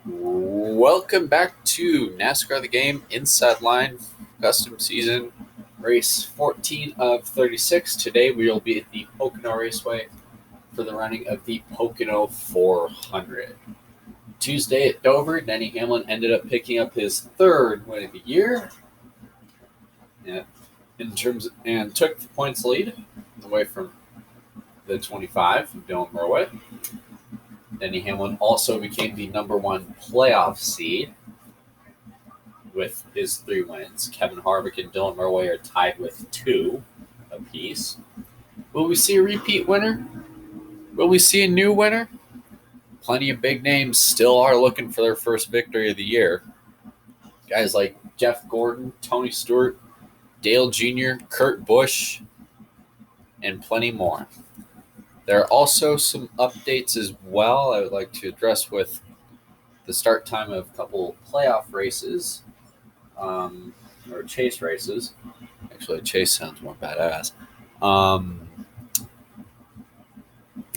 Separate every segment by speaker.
Speaker 1: Welcome back to NASCAR The Game Inside Line Custom Season Race 14 of 36. Today we will be at the Pocono Raceway for the running of the Pocono 400. Tuesday at Dover, Denny Hamlin ended up picking up his third win of the year and took the points lead away from the 25 from Dylan Murway. Denny Hamlin also became the number one playoff seed with his 3 wins. Kevin Harvick and Dylan Murway are tied with 2 apiece. Will we see a repeat winner? Will we see a new winner? Plenty of big names still are looking for their first victory of the year. Guys like Jeff Gordon, Tony Stewart, Dale Jr., Kurt Busch, and plenty more. There are also some updates as well I would like to address with the start time of a couple playoff races, or chase races. Actually, chase sounds more badass.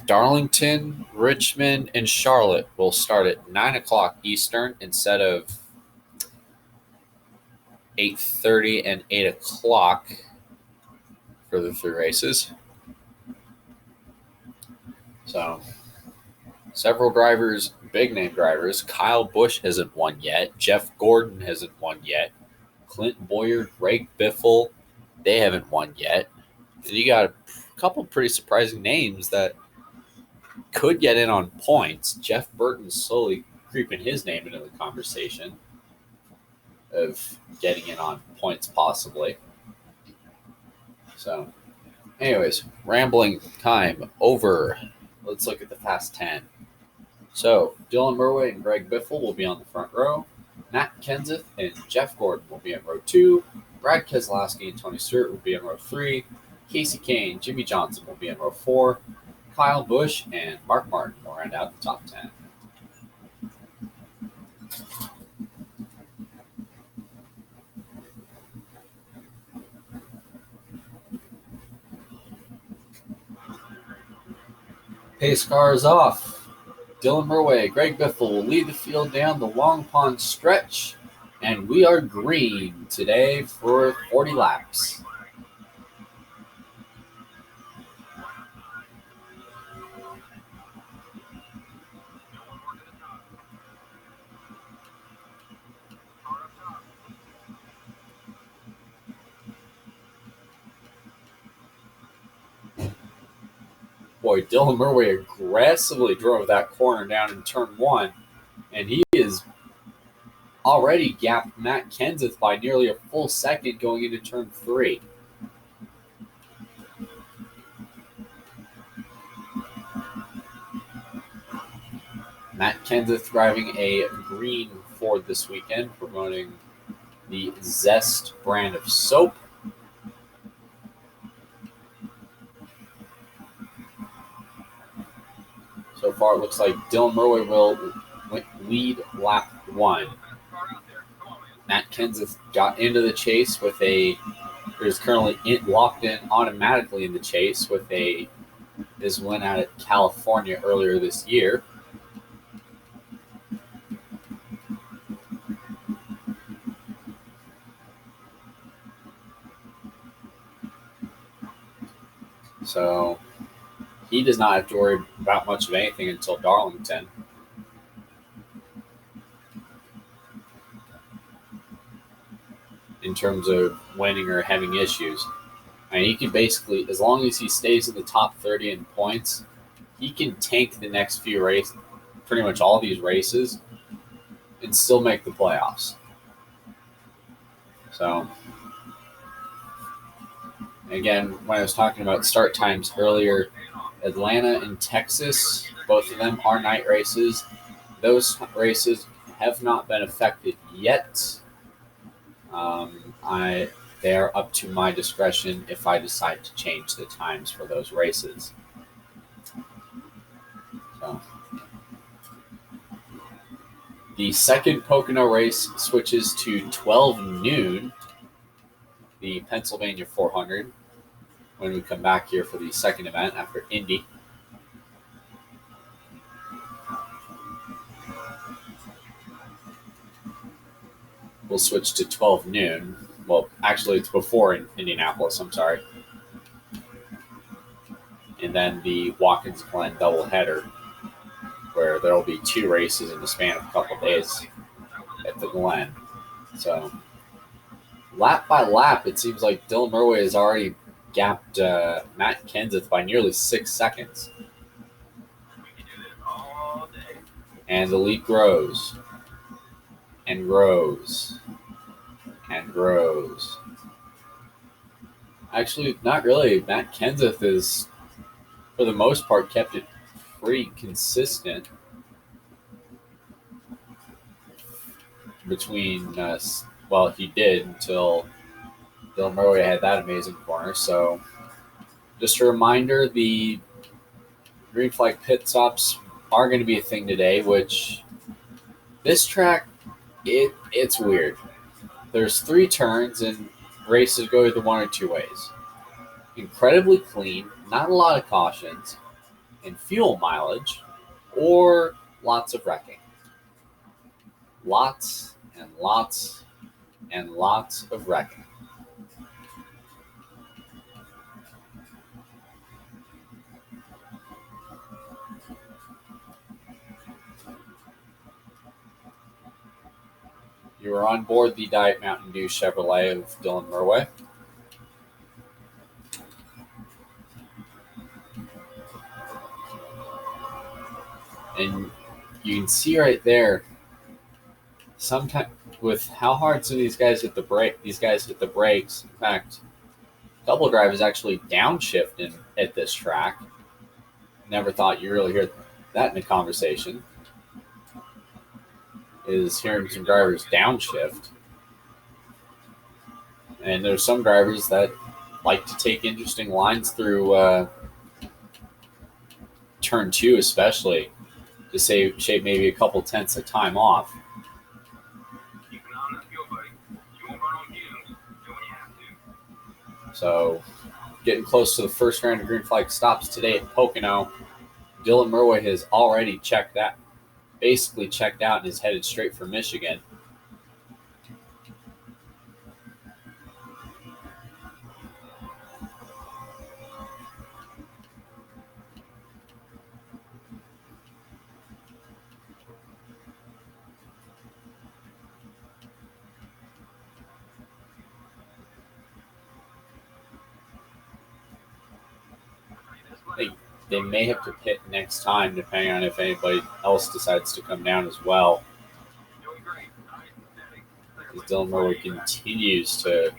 Speaker 1: Darlington, Richmond, and Charlotte will start at 9 o'clock Eastern instead of 8:30 and 8 o'clock for the 3 races. So, several drivers, big name drivers. Kyle Busch hasn't won yet. Jeff Gordon hasn't won yet. Clint Boyer, Greg Biffle, they haven't won yet. And you got a couple pretty surprising names that could get in on points. Jeff Burton's slowly creeping his name into the conversation of getting in on points possibly. So, anyways, rambling time over. Let's look at the Fast 10. So, Dylan Murway and Greg Biffle will be on the front row. Matt Kenseth and Jeff Gordon will be in row 2. Brad Keselowski and Tony Stewart will be in row 3. Casey Kane, Jimmy Johnson will be in row 4. Kyle Busch and Mark Martin will round out the top 10. Pace car is off. Dylan Murway, Greg Biffle will lead the field down the Long Pond stretch, and we are green today for 40 laps. Boy, Dylan Murway aggressively drove that corner down in turn 1, and he is already gapped Matt Kenseth by nearly a full second going into turn 3. Matt Kenseth driving a green Ford this weekend, promoting the Zest brand of soap. So far, it looks like Dylan Murway will lead lap 1. Matt Kenseth got into the chase with is currently locked in automatically in the chase with his win out at California earlier this year. So he does not have to worry about much of anything until Darlington. In terms of winning or having issues. I mean, he can basically, as long as he stays in the top 30 in points, he can tank the next few races, pretty much all these races, and still make the playoffs. So, again, when I was talking about start times earlier, Atlanta and Texas, both of them are night races. Those races have not been affected yet. They are up to my discretion if I decide to change the times for those races. So, the second Pocono race switches to 12 noon, the Pennsylvania 400, when we come back here for the second event after Indy. will switch to 12 noon. Well, actually, it's before Indianapolis. I'm sorry. And then the Watkins Glen doubleheader, where there will be 2 races in the span of a couple of days at the Glen. So, lap by lap, it seems like Dylan Murway has already gapped Matt Kenseth by nearly 6 seconds. And the lead grows and grows and grows. Actually, not really. Matt Kenseth is, for the most part, kept it pretty consistent between us. Well, he did until Dylan Murway had that amazing corner. So, just a reminder, the green flag pit stops are going to be a thing today, which this track, it's weird. There's 3 turns and races go either one or 2 ways. Incredibly clean, not a lot of cautions, and fuel mileage, or lots of wrecking. Lots and lots and lots of wrecking. You are on board the Diet Mountain Dew Chevrolet of Dylan Murway. And you can see right there, sometimes with how hard some of these guys hit the brakes. In fact, Double Drive is actually downshifting at this track. Never thought you really hear that in a conversation. Is hearing some drivers downshift. And there's some drivers that like to take interesting lines through turn 2, especially to shave maybe a couple tenths of time off. So, getting close to the first round of green flag stops today at Pocono. Dylan Murway has already basically checked out and is headed straight for Michigan. They may have to pit next time, depending on if anybody else decides to come down as well. As Dylan Murway continues to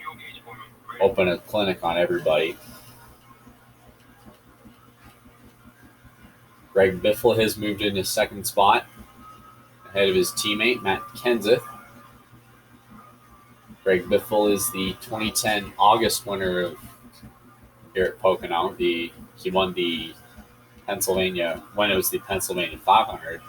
Speaker 1: open a clinic on everybody. Greg Biffle has moved into second spot ahead of his teammate, Matt Kenseth. Greg Biffle is the 2010 August winner here at Pocono. He won the Pennsylvania, when it was the Pennsylvania 500.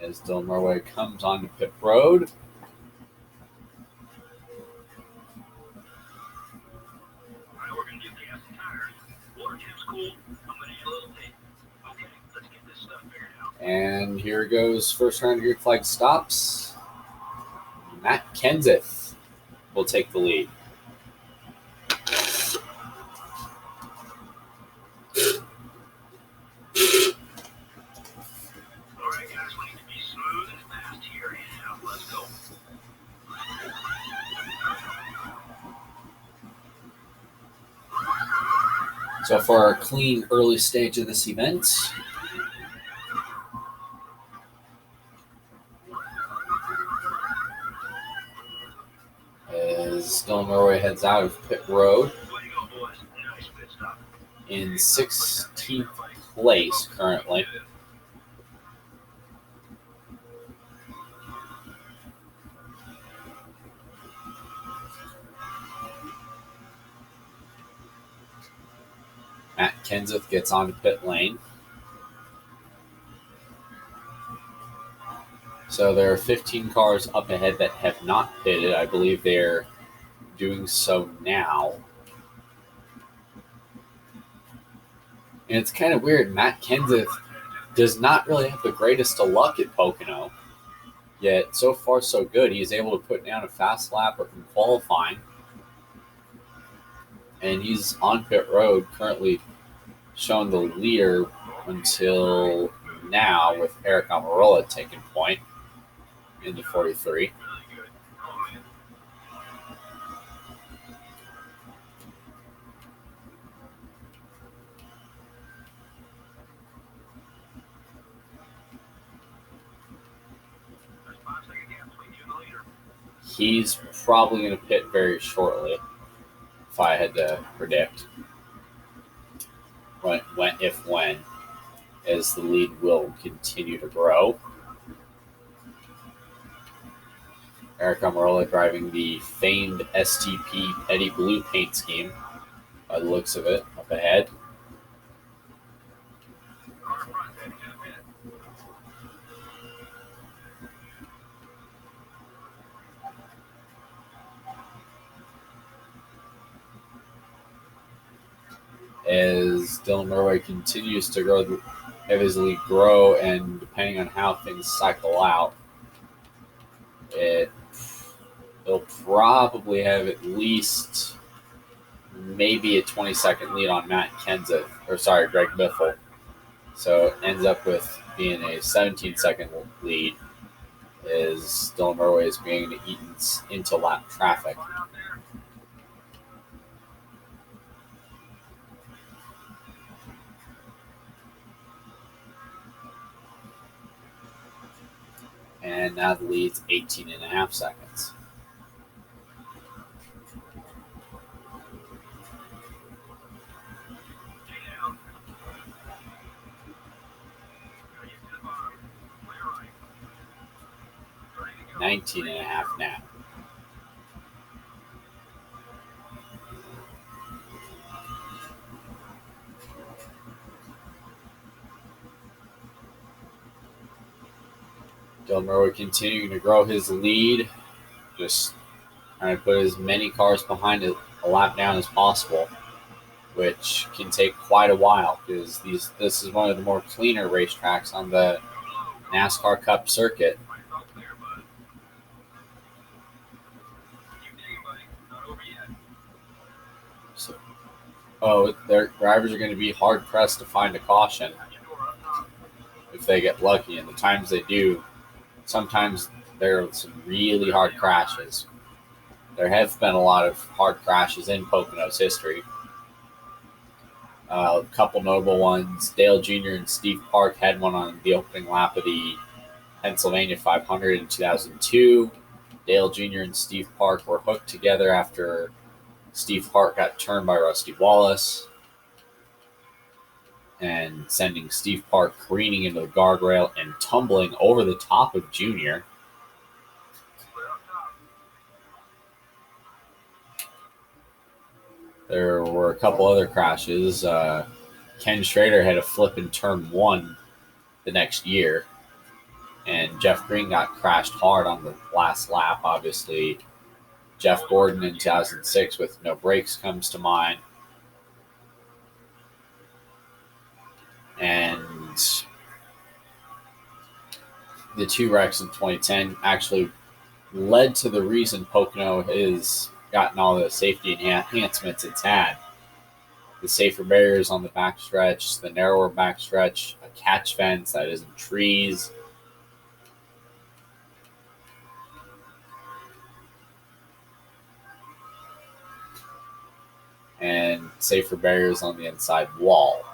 Speaker 1: As Dylan Murway comes onto pit road. And here goes first round of green flag stops. Matt Kenseth will take the lead. So for our clean early stage of this event, as Dylan Murway heads out of pit road in 16th place currently. Matt Kenseth gets onto pit lane. So there are 15 cars up ahead that have not pitted. I believe they're doing so now. And it's kind of weird. Matt Kenseth does not really have the greatest of luck at Pocono. Yet, so far, so good. He's able to put down a fast lap in qualifying. And he's on pit road, currently showing the leader until now, with Eric Almirola taking point in the 43. He's probably going to pit very shortly, if I had to predict. When, as the lead will continue to grow. Eric Almirola driving the famed STP Petty Blue paint scheme, by the looks of it, up ahead. As Dylan Murray continues to have his lead grow, and depending on how things cycle out, he'll probably have at least maybe a 20-second lead on Greg Biffle. So it ends up with being a 17-second lead as Dylan Murray is being eaten into lap traffic. And now the lead's 18.5 seconds. $19.5 now. Dylan Murray continuing to grow his lead, just trying to put as many cars behind it a lap down as possible, which can take quite a while because this is one of the more cleaner racetracks on the NASCAR Cup circuit. Their drivers are going to be hard pressed to find a caution if they get lucky, and the times they do, sometimes there are some really hard crashes. There have been a lot of hard crashes in Pocono's history. A couple notable ones. Dale Jr. and Steve Park had one on the opening lap of the Pennsylvania 500 in 2002. Dale Jr. and Steve Park were hooked together after Steve Park got turned by Rusty Wallace and sending Steve Park careening into the guardrail and tumbling over the top of Jr. There were a couple other crashes. Ken Schrader had a flip in turn 1 the next year, and Jeff Green got crashed hard on the last lap. Obviously, Jeff Gordon in 2006 with no brakes comes to mind. And the two wrecks in 2010 actually led to the reason Pocono has gotten all the safety enhancements it's had. The safer barriers on the backstretch, the narrower backstretch, a catch fence that isn't trees. And safer barriers on the inside wall.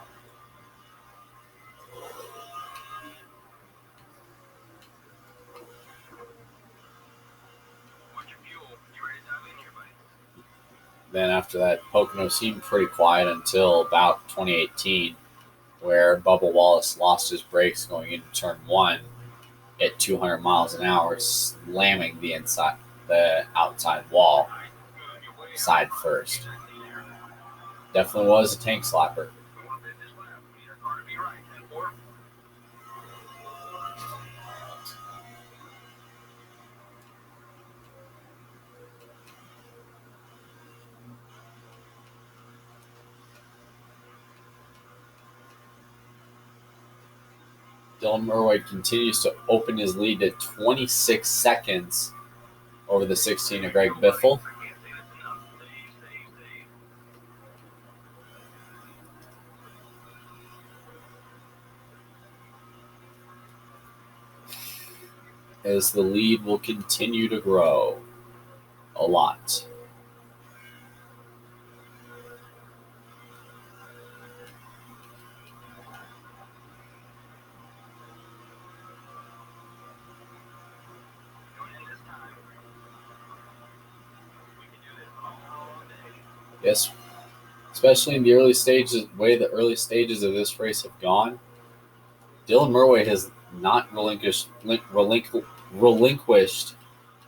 Speaker 1: Then after that, Pocono seemed pretty quiet until about 2018, where Bubba Wallace lost his brakes going into turn 1 at 200 miles an hour, slamming the outside wall, side first. Definitely was a tank slapper. Dylan Murray continues to open his lead to 26 seconds over the 16 of Greg Biffle. As the lead will continue to grow a lot. Yes, especially in the early stages, the way the early stages of this race have gone, Dylan Murray has not relinquished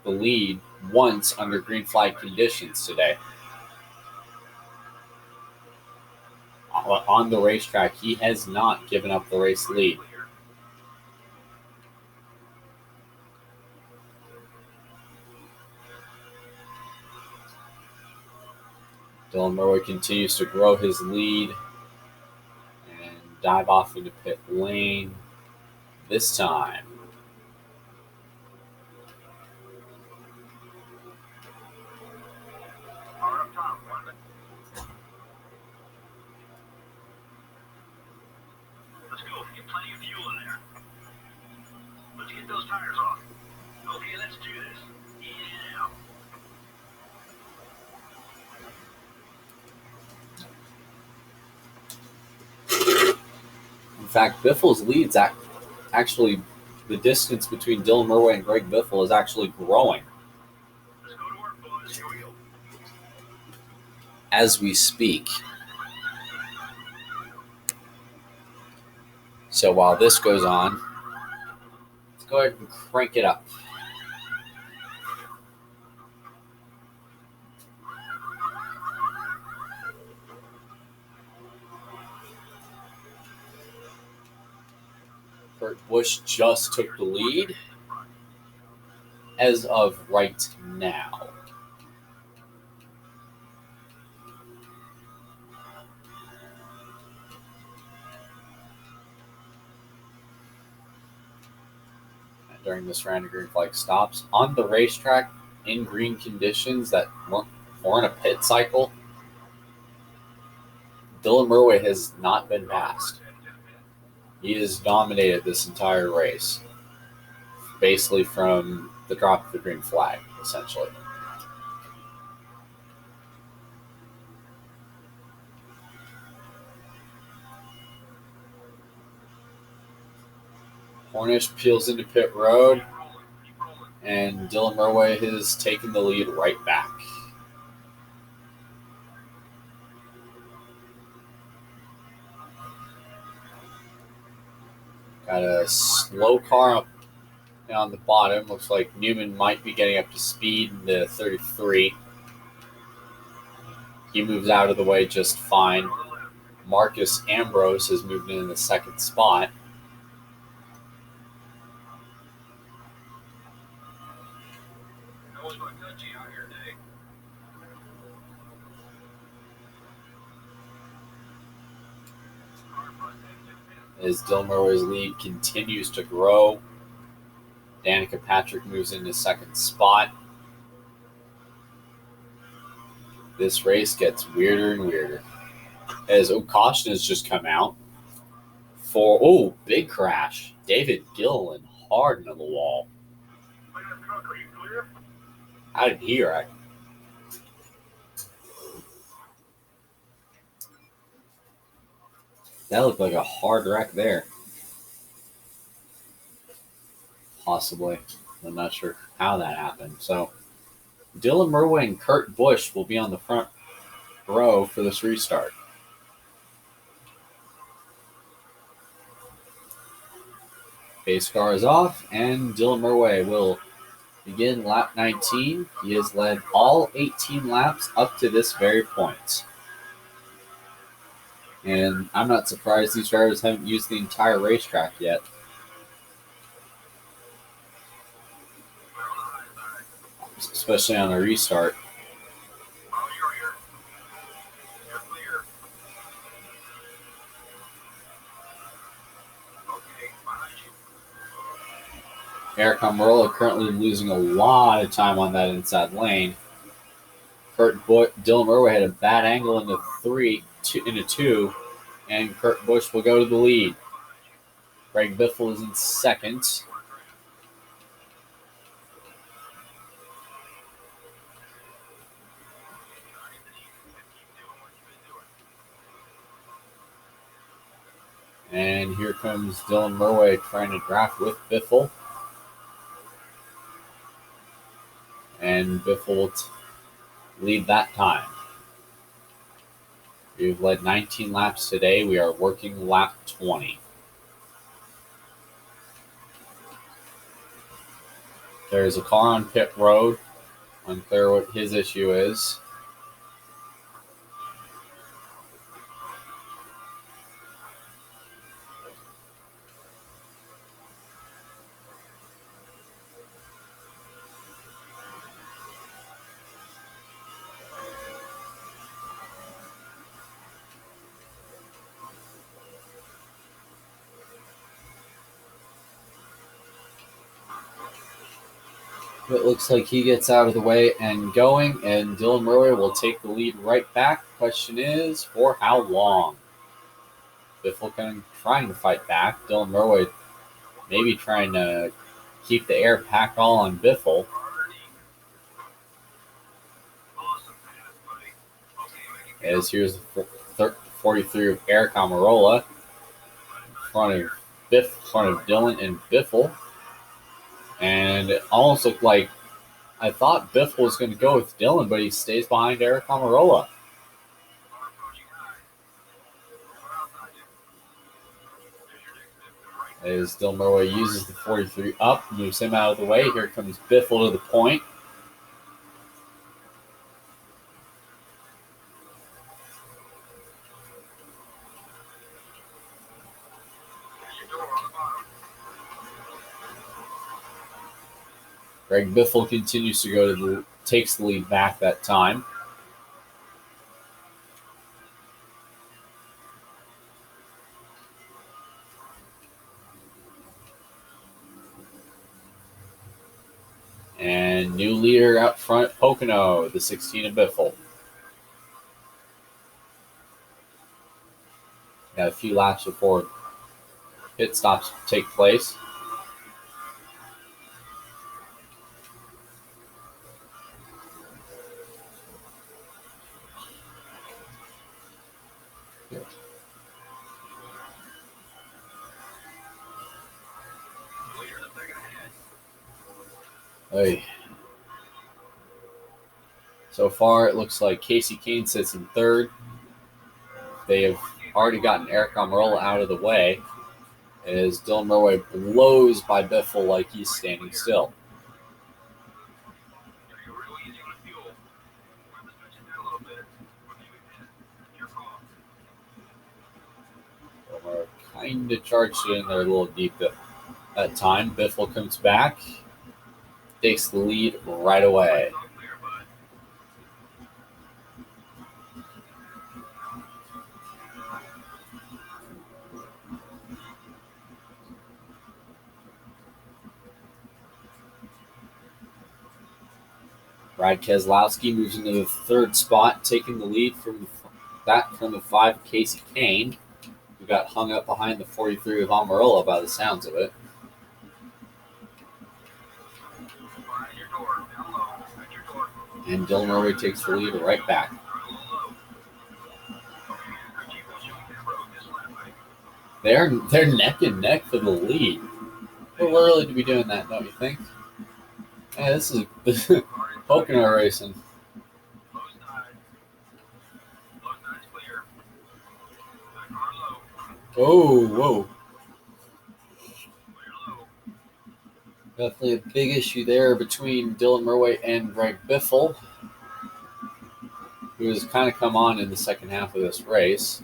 Speaker 1: the lead once under green flag conditions today. On the racetrack, he has not given up the race lead. Dylan Murray continues to grow his lead and dive off into pit lane this time.
Speaker 2: Let's go. Get plenty of fuel in there. Let's get those tires off. Okay, let's do this. Yeah.
Speaker 1: In fact, Biffle's leads actually, the distance between Dylan Murray and Greg Biffle is actually growing.
Speaker 2: Let's go to work, boys. Here we go.
Speaker 1: As we speak. So while this goes on, let's go ahead and crank it up. Kurt Busch just took the lead as of right now. During this round of green flag stops on the racetrack in green conditions that weren't a pit cycle, Dylan Murray has not been passed. He has dominated this entire race, basically from the drop of the green flag, essentially. Hornish peels into pit road, and Dylan Murray has taken the lead right back. Got a slow car up on the bottom. Looks like Newman might be getting up to speed in the 33. He moves out of the way just fine. Marcus Ambrose has moved in the second spot. As Dylan Murray's lead continues to grow, Danica Patrick moves into second spot. This race gets weirder and weirder. As caution has just come out for, big crash. David Gilliland hard into the wall. I didn't hear it. That looked like a hard wreck there. Possibly. I'm not sure how that happened. So, Dylan Murray and Kurt Busch will be on the front row for this restart. Pace car is off, and Dylan Murray will begin lap 19. He has led all 18 laps up to this very point. And I'm not surprised these drivers haven't used the entire racetrack yet. Especially on a restart. Eric Amarola currently losing a lot of time on that inside lane. Dylan Murway had a bad angle into two, and Kurt Busch will go to the lead. Greg Biffle is in second. And here comes Dylan Murway trying to draft with Biffle. And Biffle will lead that time. We've led 19 laps today. We are working lap 20. There's a car on pit road. Unclear what his issue is. It looks like he gets out of the way and going, and Dylan Murray will take the lead right back. Question is, for how long? Biffle trying to fight back. Dylan Murray maybe trying to keep the air pack all on Biffle. As here's the 43 of Eric Amarola in front of Dylan and Biffle. And it almost looked like I thought Biffle was going to go with Dylan, but he stays behind Eric Amarola. As Dylan Murray uses the 43 up, moves him out of the way. Here comes Biffle to the point. Greg Biffle continues to go takes the lead back that time. And new leader out front, Pocono, the 16 of Biffle. Got a few laps before pit stops take place. Hey. So far, it looks like Casey Kane sits in third. They have already gotten Eric Amarola out of the way as Dylan Murray blows by Biffle like he's standing still. Murray kind of charged it in there a little deep that time. Biffle comes back, takes the lead right away. Brad Keselowski moves into the third spot, taking the lead from the 5 Casey Kane, who got hung up behind the 43 of Amarola by the sounds of it. And Dylan Murray takes the lead right back. They're neck and neck for the lead. A little early to be doing that, don't you think? Yeah, this is Pocono racing. Oh, whoa. Definitely a big issue there between Dylan Murray and Greg Biffle, who has kind of come on in the second half of this race.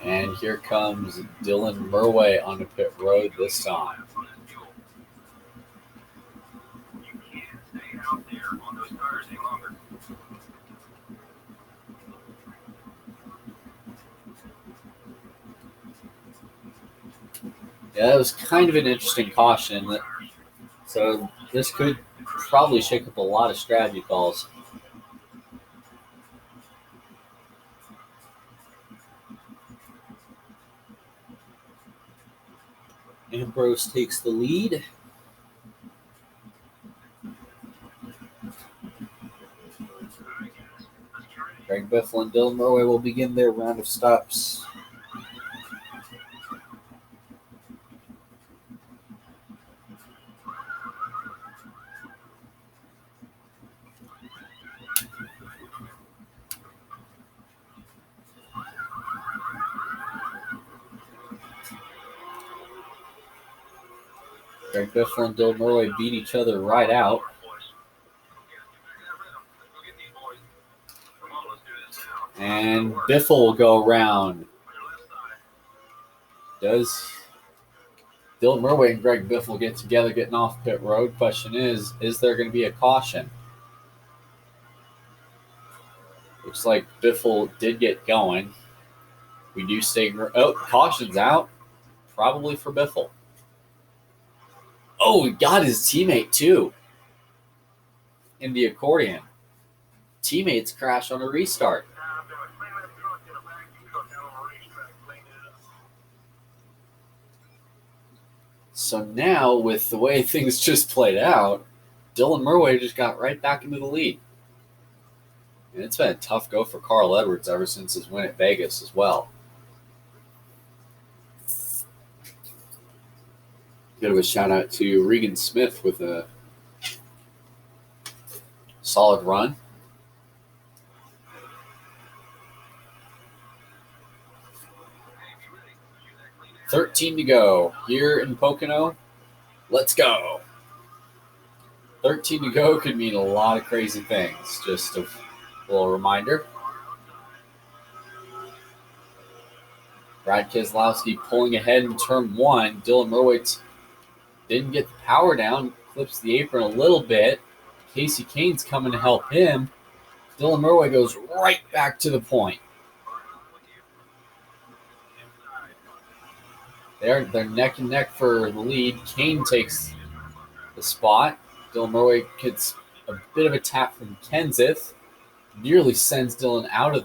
Speaker 1: And here comes Dylan Murray on the pit road this time. Yeah, that was kind of an interesting caution. So this could probably shake up a lot of strategy calls. Ambrose takes the lead. Greg Biffle and Dylan Murray will begin their round of stops. Greg Biffle and Dylan Murray beat each other right out. And Biffle will go around. Does Dylan Murray and Greg Biffle get together getting off pit road? Question is there going to be a caution? Looks like Biffle did get going. We do stay. Oh, caution's out. Probably for Biffle. Oh, he got his teammate too. In the accordion. Teammates crash on a restart. So now, with the way things just played out, Dylan Murray just got right back into the lead. And it's been a tough go for Carl Edwards ever since his win at Vegas as well. Bit of a shout out to Regan Smith with a solid run. $13 to go here in Pocono. Let's go. 13 to go could mean a lot of crazy things. Just a little reminder. Brad Keselowski pulling ahead in turn one. Dylan Merwitz didn't get the power down, clips the apron a little bit. Casey Kane's coming to help him. Dylan Murray goes right back to the point. They're neck and neck for the lead. Kane takes the spot. Dylan Murray gets a bit of a tap from Kenseth. Nearly sends Dylan out of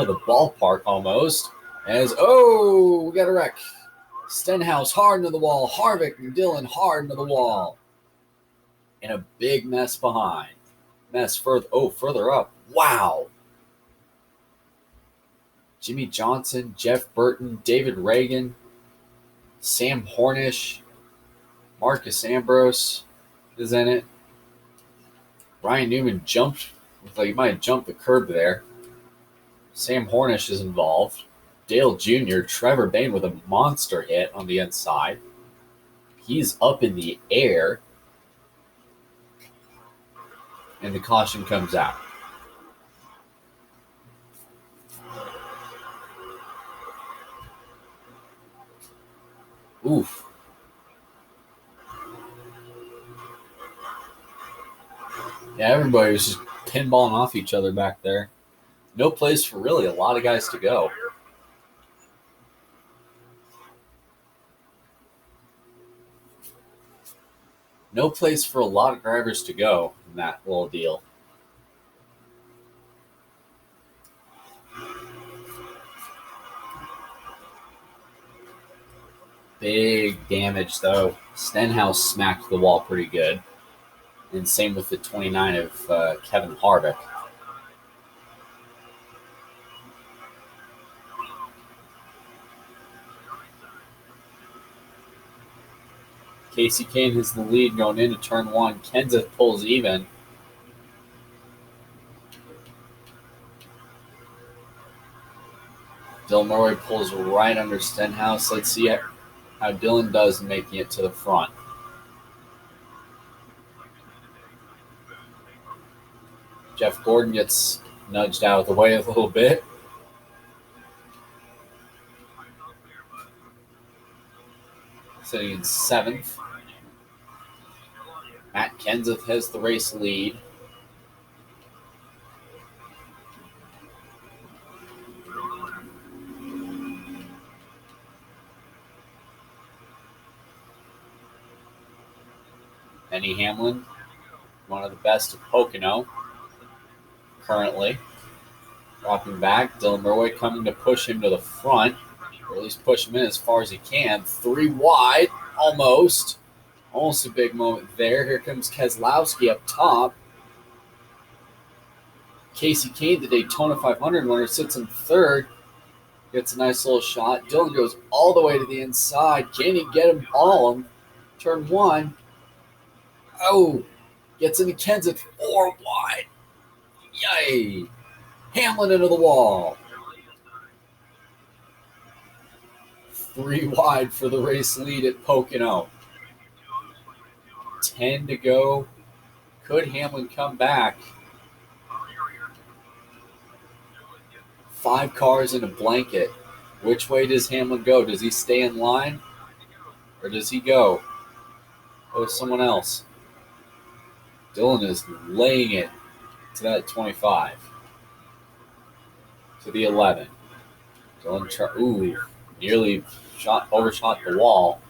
Speaker 1: the ballpark almost. As, we got a wreck. Stenhouse hard into the wall. Harvick and Dylan hard into the wall. And a big mess behind. Further up. Wow. Jimmy Johnson, Jeff Burton, David Reagan, Sam Hornish, Marcus Ambrose is in it. Ryan Newman jumped. Looked like he might have jumped the curb there. Sam Hornish is involved. Dale Jr., Trevor Bayne with a monster hit on the inside. He's up in the air. And the caution comes out. Oof. Yeah, everybody was just pinballing off each other back there. No place for really a lot of guys to go. No place for a lot of drivers to go in that little deal. Big damage, though. Stenhouse smacked the wall pretty good. And same with the 29 of Kevin Harvick. Casey Kane has the lead going into turn one. Kenseth pulls even. Dylan Murray pulls right under Stenhouse. Let's see how Dylan does making it to the front. Jeff Gordon gets nudged out of the way a little bit. Sitting in seventh. Matt Kenseth has the race lead. Denny Hamlin, one of the best of Pocono currently. Dropping back, Dylan Murway coming to push him to the front, or at least push him in as far as he can. 3 wide, almost. Almost a big moment there. Here comes Keselowski up top. Casey Kane, the Daytona 500 winner, sits in third. Gets a nice little shot. Dylan goes all the way to the inside. Can he get him all? Turn 1. Oh, gets into Kenseth 4 wide. Yay. Hamlin into the wall. 3 wide for the race lead at Pocono. 10 to go. Could Hamlin come back? 5 cars in a blanket. Which way does Hamlin go? Does he stay in line? Or does he go? Go with someone else? Dylan is laying it to that 25. To the 11. Dylan, nearly overshot the wall.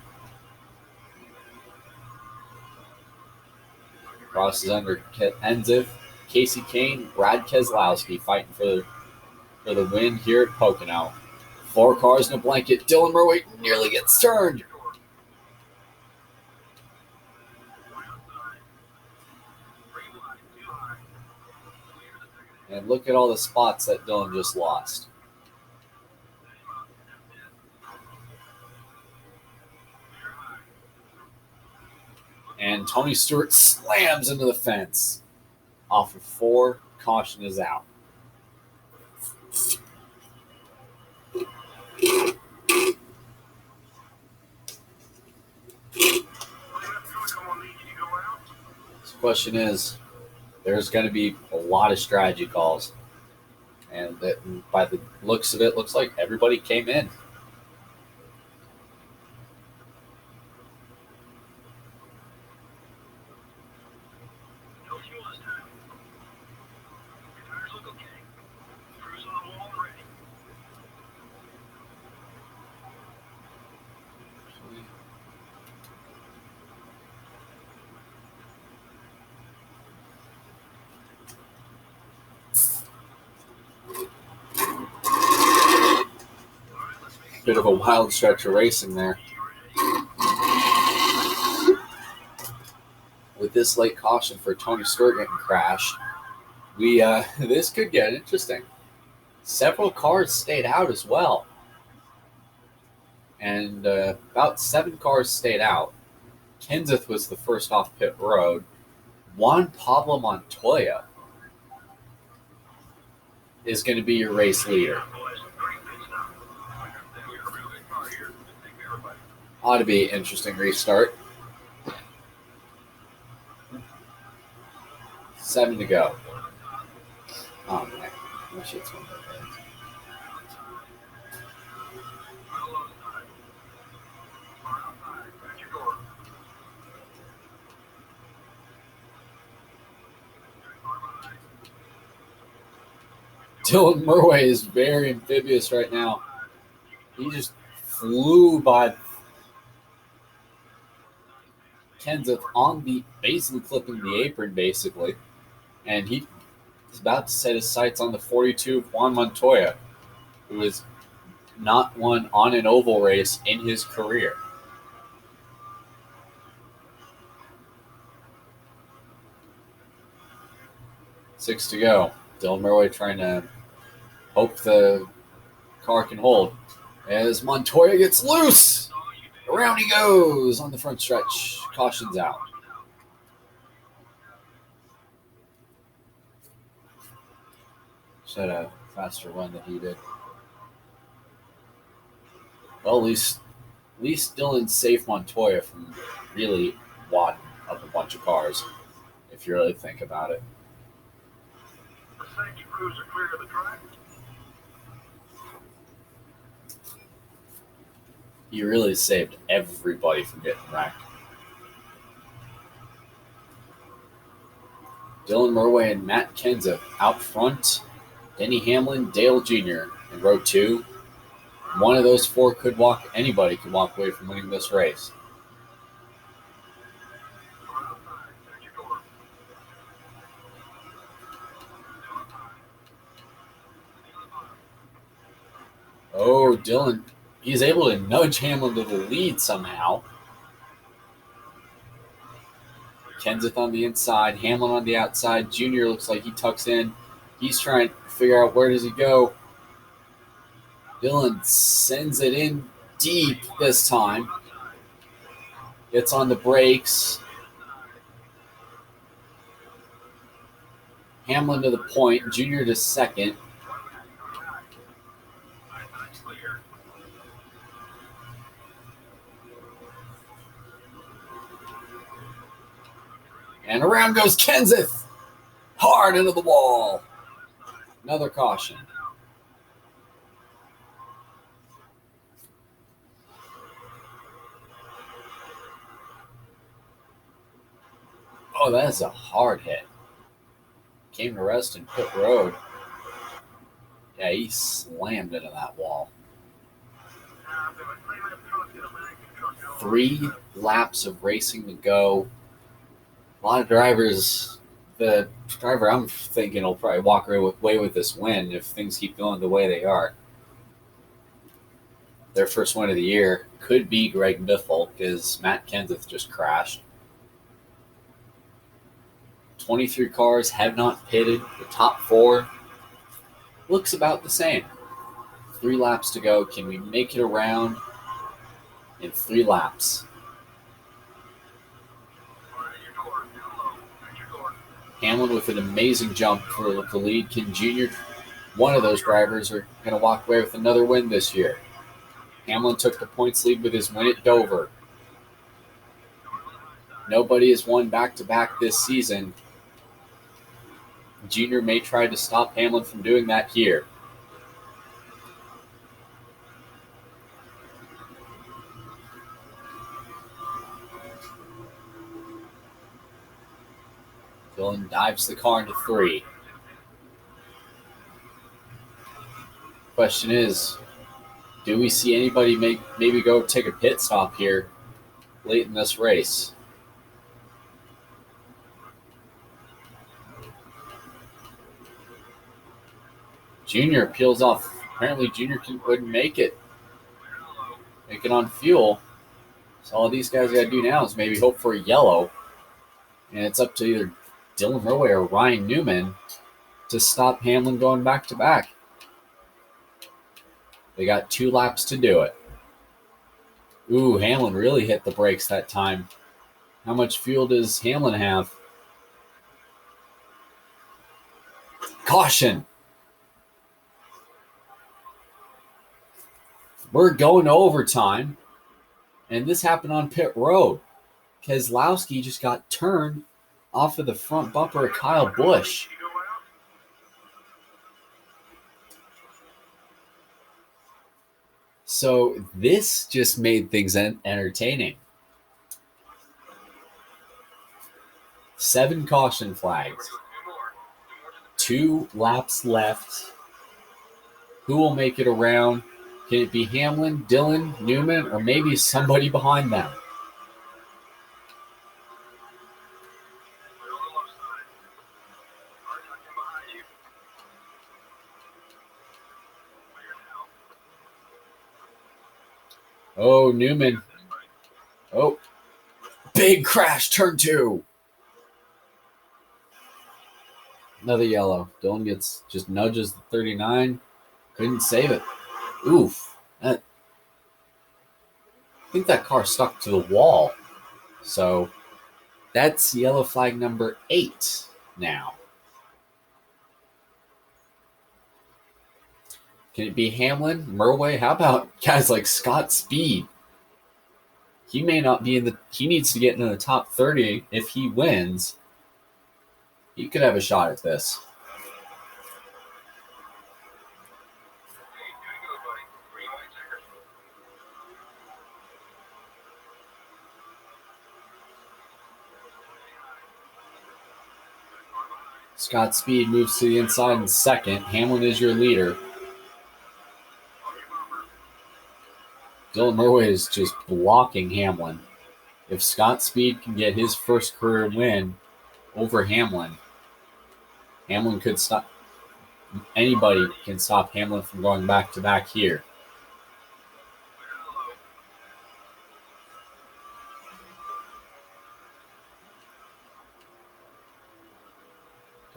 Speaker 1: Crosses under Kenseth. Casey Kane, Brad Keselowski fighting for the win here at Pocono. 4 cars in a blanket. Dylan Murway nearly gets turned. And look at all the spots that Dylan just lost. And Tony Stewart slams into the fence. Off of 4, caution is out. The question is, there's going to be a lot of strategy calls. And by the looks of it, looks like everybody came in. Bit of a wild stretch of racing there. With this late caution for Tony Stewart getting crashed, this could get interesting. Several cars stayed out as well. And about 7 cars stayed out. Kenseth was the first off pit road. Juan Pablo Montoya is going to be your race leader. Ought to be an interesting restart. 7 to go. Oh, man. My shit's one of those. Dylan Murway is very amphibious right now. He just flew by Kenseth on basically clipping the apron, basically. And he is about to set his sights on the 42 of Juan Montoya, who has not won on an oval race in his career. Six to go. Dylan Murway trying to hope the car can hold. As Montoya gets loose, around he goes on the front stretch. Caution's out. Just had a faster run than he did. Well, at least Dylan saved Montoya from really wadding up a bunch of cars, if you really think about it.
Speaker 2: The safety crews are clear of the track.
Speaker 1: He really saved everybody from getting wrecked. Dylan Murway and Matt Kenseth out front. Denny Hamlin, Dale Jr. in row 2. One of those 4 anybody could walk away from winning this race. Oh, Dylan, he's able to nudge Hamlin to the lead somehow. Kenseth on the inside, Hamlin on the outside. Junior looks like he tucks in. He's trying to figure out where does he go. Dylan sends it in deep this time. Gets on the brakes. Hamlin to the point. Junior to second. And around goes Kenseth. Hard into the wall. Another caution. Oh, that is a hard hit. Came to rest in pit road. Yeah, he slammed into that wall. 3 laps of racing to go. A lot of drivers. The driver I'm thinking will probably walk away with this win if things keep going the way they are. Their first win of the year could be Greg Biffle because Matt Kenseth just crashed. 23 cars have not pitted. The top 4 looks about the same. 3 laps to go. Can we make it around in 3 laps? Hamlin with an amazing jump for the lead. Can Junior, one of those drivers, are going to walk away with another win this year? Hamlin took the points lead with his win at Dover. Nobody has won back-to-back this season. Junior may try to stop Hamlin from doing that here. Dylan dives the car into 3. Question is, do we see anybody maybe go take a pit stop here late in this race? Junior peels off. Apparently Junior wouldn't make it. Make it on fuel. So all these guys got to do now is maybe hope for a yellow. And it's up to either Dylan Murway or Ryan Newman to stop Hamlin going back-to-back. They got 2 laps to do it. Ooh, Hamlin really hit the brakes that time. How much fuel does Hamlin have? Caution! We're going to overtime, and this happened on pit road. Keselowski just got turned off of the front bumper of Kyle Busch. So this just made things entertaining. 7 caution flags. 2 laps left. Who will make it around? Can it be Hamlin, Dylan, Newman, or maybe somebody behind them? Oh, Newman. Oh, big crash, turn 2. Another yellow. Dylan just nudges the 39. Couldn't save it. Oof. I think that car stuck to the wall. So that's yellow flag number 8 now. Can it be Hamlin, Murway? How about guys like Scott Speed? He may not be he needs to get into the top 30 if he wins. He could have a shot at this. Scott Speed moves to the inside in second. Hamlin is your leader. Dylan Murway is just blocking Hamlin. If Scott Speed can get his first career win over Hamlin, Hamlin could stop. Anybody can stop Hamlin from going back-to-back here.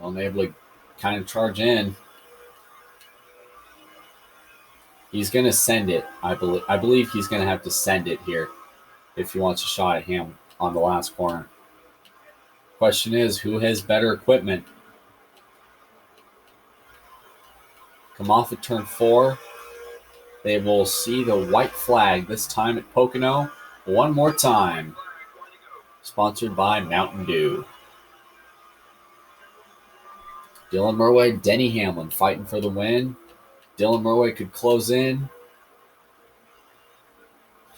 Speaker 1: able to kind of charge in. He's going to send it. I believe he's going to have to send it here if he wants a shot at him on the last corner. Question is, who has better equipment? Come off at turn 4. They will see the white flag, this time at Pocono. One more time. Sponsored by Mountain Dew. Dylan Murway, Denny Hamlin fighting for the win. Dylan Murway could close in.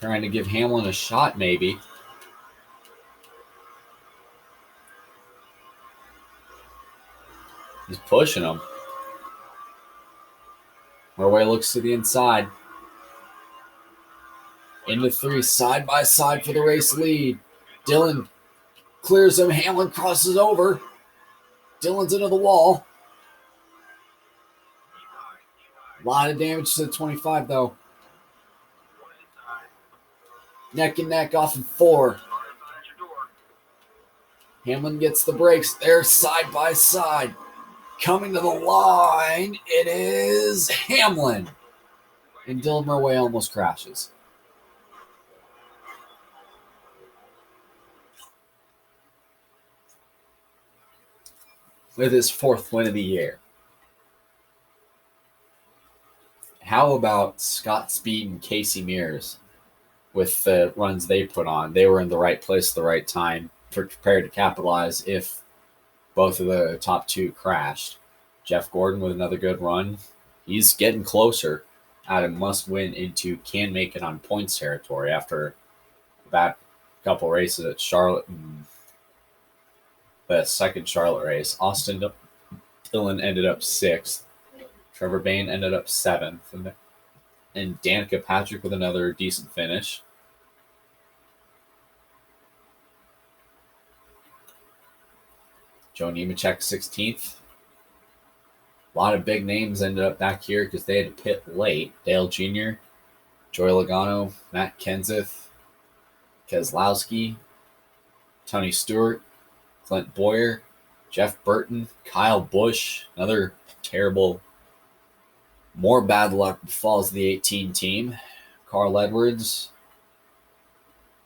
Speaker 1: Trying to give Hamlin a shot, maybe. He's pushing him. Murway looks to the inside. Into 3, side by side for the race lead. Dylan clears him. Hamlin crosses over. Dylan's into the wall. A lot of damage to the 25, though. Neck and neck off of 4. Hamlin gets the brakes. They're side by side. Coming to the line, it is Hamlin. And Dylan Murway almost crashes. With his 4th win of the year. How about Scott Speed and Casey Mears with the runs they put on? They were in the right place at the right time, prepared to capitalize if both of the top 2 crashed. Jeff Gordon with another good run. He's getting closer out of must-win into can make it on points territory after that couple races at Charlotte and the second Charlotte race. Austin Dillon ended up 6th. Trevor Bayne ended up 7th. And Danica Patrick with another decent finish. Joe Nemechek 16th. A lot of big names ended up back here because they had to pit late. Dale Jr., Joey Logano, Matt Kenseth, Keselowski, Tony Stewart, Clint Boyer, Jeff Burton, Kyle Busch, another terrible, more bad luck befalls the 18 team. Carl Edwards,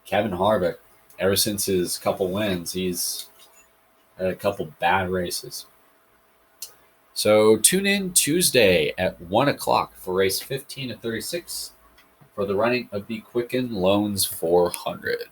Speaker 1: Kevin Harvick. Ever since his couple wins, he's had a couple bad races. So tune in Tuesday at 1 o'clock for race 15 of 36 for the running of the Quicken Loans 400.